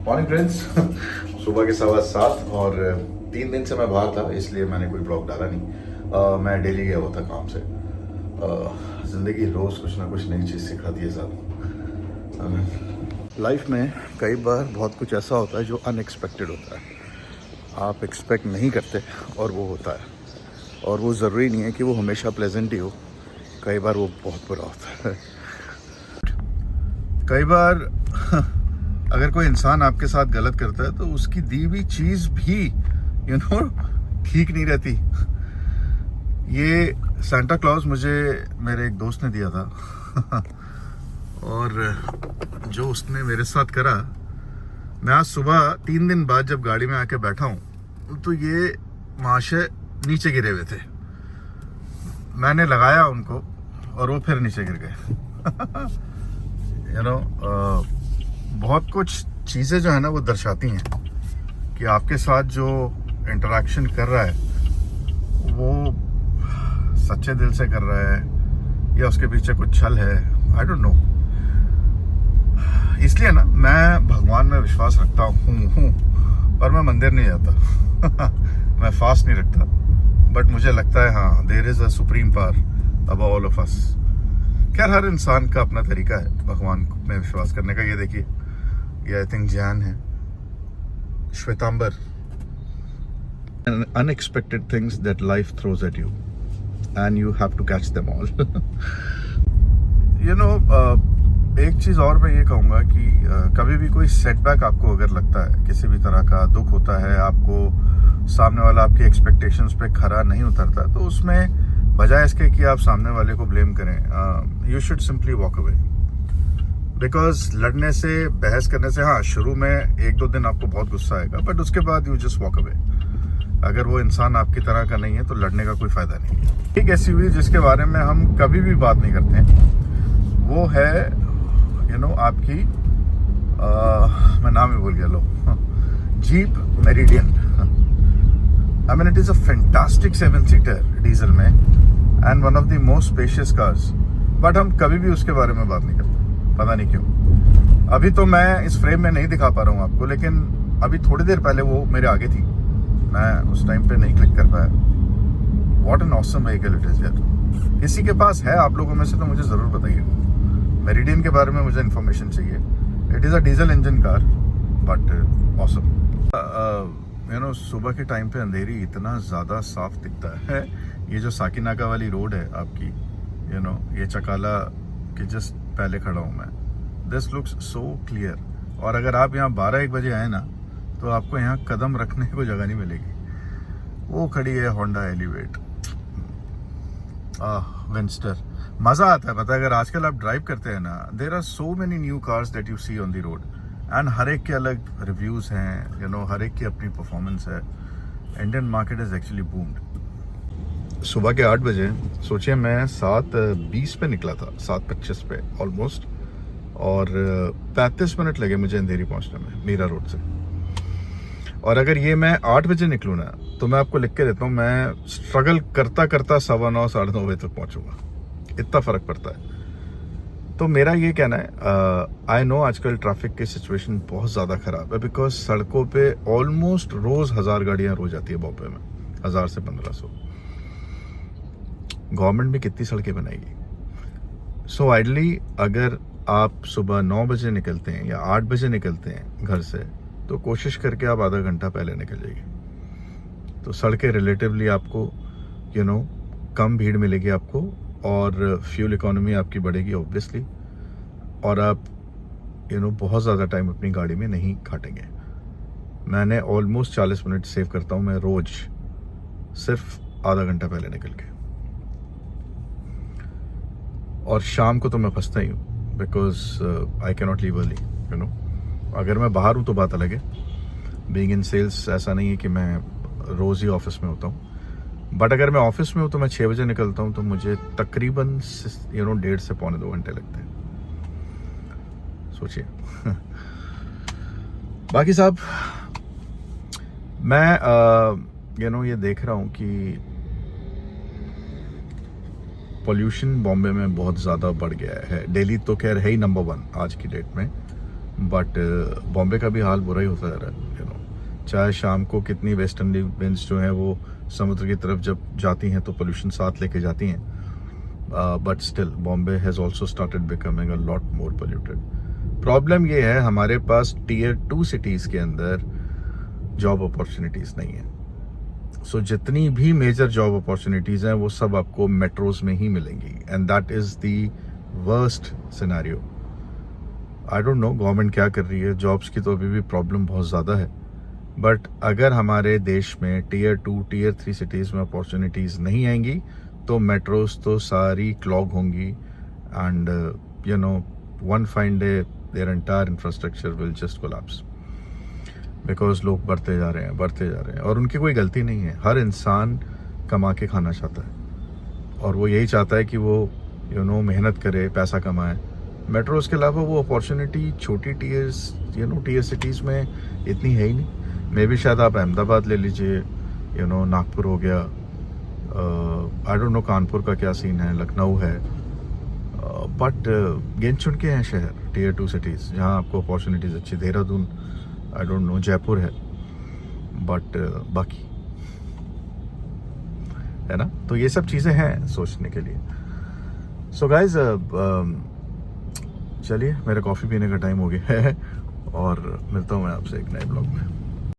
Morning friends. सुबह के 7:15 और 3 दिन से मैं बाहर था, इसलिए मैंने कोई ब्लॉग डाला नहीं। मैं दिल्ली गया हुआ था काम से। ज़िंदगी रोज़ कुछ ना कुछ नई चीज़ सिखाती है साहब। लाइफ में कई बार बहुत कुछ ऐसा होता है जो अनएक्सपेक्टेड होता है, आप एक्सपेक्ट नहीं करते और वो होता है। और वो ज़रूरी नहीं है कि वो हमेशा प्लेजेंट ही हो, कई बार वो बहुत बुरा होता है। कई बार अगर कोई इंसान आपके साथ गलत करता है तो उसकी दी हुई चीज़ भी ठीक नहीं रहती। ये सांता क्लॉज मुझे मेरे एक दोस्त ने दिया था और जो उसने मेरे साथ करा, मैं आज सुबह 3 दिन बाद जब गाड़ी में आके बैठा हूँ तो ये माशे नीचे गिरे हुए थे। मैंने लगाया उनको और वो फिर नीचे गिर गए। बहुत कुछ चीज़ें जो है ना वो दर्शाती हैं कि आपके साथ जो इंटरेक्शन कर रहा है वो सच्चे दिल से कर रहा है या उसके पीछे कुछ छल है, आई डोंट नो। इसलिए ना मैं भगवान में विश्वास रखता हूँ पर मैं मंदिर नहीं जाता। मैं फास्ट नहीं रखता, बट मुझे लगता है हाँ, there is a supreme power above all of us. खैर, हर इंसान का अपना तरीका है भगवान में विश्वास करने का। ये देखिए, ये आई थिंक जैन है, Shwetambar. Unexpected things that life throws at you and you have to catch them all. एक चीज़ और मैं ये कहूँगा कि कभी भी कोई सेटबैक आपको अगर लगता है, किसी भी तरह का दुख होता है, आपको सामने वाला आपकी एक्सपेक्टेशंस पे खरा नहीं उतरता, तो उसमें बजाय इसके कि आप सामने वाले को ब्लेम करें, you should simply walk away. Because लड़ने से, बहस करने से, हाँ शुरू में 1-2 दिन आपको बहुत गुस्सा आएगा, बट उसके बाद यू जस्ट वॉक अवे। अगर वो इंसान आपकी तरह का नहीं है तो लड़ने का कोई फ़ायदा नहीं है। एक ऐसी हुई जिसके बारे में हम कभी भी बात नहीं करते हैं, वो है आपकी मैं नाम ही भूल गया, लो, Jeep Meridian. I mean it is a fantastic 7-सीटर डीजल में and one of the most spacious cars, but हम कभी भी उसके बारे में बात नहीं करते, पता नहीं क्यों। अभी तो मैं इस फ्रेम में नहीं दिखा पा रहा हूँ आपको, लेकिन अभी थोड़ी देर पहले वो मेरे आगे थी, मैं उस टाइम पे नहीं क्लिक कर पाया। What an awesome vehicle it is यार। किसी के पास है आप लोगों में से तो मुझे ज़रूर बताइएगा। मेरिडियन के बारे में मुझे इन्फॉर्मेशन चाहिए। It is a diesel engine car but awesome. सुबह के टाइम पे अंधेरी इतना ज़्यादा साफ दिखता है। ये जो साकिनाका वाली रोड है आपकी, ये चकाला के जस्ट पहले खड़ा हूँ मैं। This looks so clear. और अगर आप यहाँ 12-1 बजे आए ना तो आपको यहाँ कदम रखने को जगह नहीं मिलेगी। वो खड़ी है होंडा एलिवेट, विंस्टर। मज़ा आता है, पता है, अगर आजकल आप ड्राइव करते हैं ना, there are so many new cars that you see on the road and हर एक के अलग रिव्यूज़ हैं, हर एक की अपनी परफॉर्मेंस है। Indian market is actually boomed. सुबह के 8 बजे, सोचिए मैं 7:20 पे निकला था, 7:25 पे ऑलमोस्ट, और 35 मिनट लगे मुझे अंधेरी पहुंचने में मीरा रोड से। और अगर ये मैं 8 बजे निकलूँ ना तो मैं आपको लिख के देता हूँ, मैं स्ट्रगल करता करता 9:15 साढ़े 9 बजे तक पहुँचूँगा। इतना फ़र्क पड़ता है। तो मेरा ये कहना है, आई नो आजकल ट्रैफिक की सिचुएशन बहुत ज़्यादा ख़राब है, बिकॉज सड़कों पे ऑलमोस्ट रोज़ 1000 गाड़ियाँ रोज जाती है बॉम्बे में, 1000 से 1500। गवर्नमेंट भी कितनी सड़कें बनाएगी। सो आइडली अगर आप सुबह 9 बजे निकलते हैं या 8 बजे निकलते हैं घर से, तो कोशिश करके आप आधा घंटा पहले निकल जाइए, तो सड़कें रिलेटिवली आपको कम भीड़ मिलेगी आपको, और फ्यूल इकोनॉमी आपकी बढ़ेगी ऑब्वियसली, और आप बहुत ज़्यादा टाइम अपनी गाड़ी में नहीं काटेंगे। मैंने ऑलमोस्ट 40 मिनट सेव करता हूँ मैं रोज़, सिर्फ आधा घंटा पहले निकल के। और शाम को तो मैं फंसता ही हूँ, because I can not leave early. अगर मैं बाहर हूँ तो बात अलग है। बीइंग इन सेल्स ऐसा नहीं है कि मैं रोज़ ही ऑफिस में होता हूँ, बट अगर मैं ऑफिस में हूँ तो मैं 6 बजे निकलता हूँ, तो मुझे तकरीबन 1.5 से पौने 2 घंटे लगते हैं। सोचिए। बाकी साहब, मैं ये देख रहा हूँ कि पॉल्यूशन बॉम्बे में बहुत ज़्यादा बढ़ गया है। दिल्ली तो खैर है ही नंबर 1 आज की डेट में, बट बॉम्बे का भी हाल बुरा ही होता जा रहा है, यू नो। चाहे शाम को कितनी वेस्टर्नली विंड्स जो हैं वो समुद्र की तरफ जब जाती हैं तो पोल्यूशन साथ लेके जाती हैं, but still Bombay has also started becoming a lot more polluted. Problem ये है हमारे पास टीयर 2 सिटीज़ के अंदर जॉब अपॉर्चुनिटीज़ नहीं है। सो जितनी भी मेजर जॉब अपॉर्चुनिटीज़ हैं वो सब आपको मेट्रोज में ही मिलेंगी, and that is the worst scenario. I don't know government क्या कर रही है, जॉब्स की तो अभी भी प्रॉब्लम बहुत ज़्यादा है, बट अगर हमारे देश में टीयर 2 टीयर 3 सिटीज़ में अपॉर्चुनिटीज़ नहीं आएंगी तो मेट्रोज तो सारी क्लॉग होंगी, and you know one fine day their entire infrastructure will just collapse, because लोग बढ़ते जा रहे हैं और उनकी कोई गलती नहीं है। हर इंसान कमा के खाना चाहता है और वो यही चाहता है कि वो यू नो मेहनत करे, पैसा कमाए। मेट्रोज के अलावा वो अपॉर्चुनिटी छोटी टीयर सिटीज़ में इतनी है ही नहीं। मे भी शायद आप अहमदाबाद ले लीजिए, यू नो नागपुर हो गया, आई डोंट नो कानपुर का क्या सीन है, लखनऊ है, बट गिन चुन के हैं शहर टीयर 2 सिटीज़ जहाँ आपको अपॉर्चुनिटीज़ अच्छी। Dehradun, I don't know, Jaipur है, बट बाकी है ना। तो ये सब चीज़ें हैं सोचने के लिए। सो गाइज चलिए, मेरा कॉफ़ी पीने का टाइम हो गया है और मिलता हूँ मैं आपसे एक नए ब्लॉग में।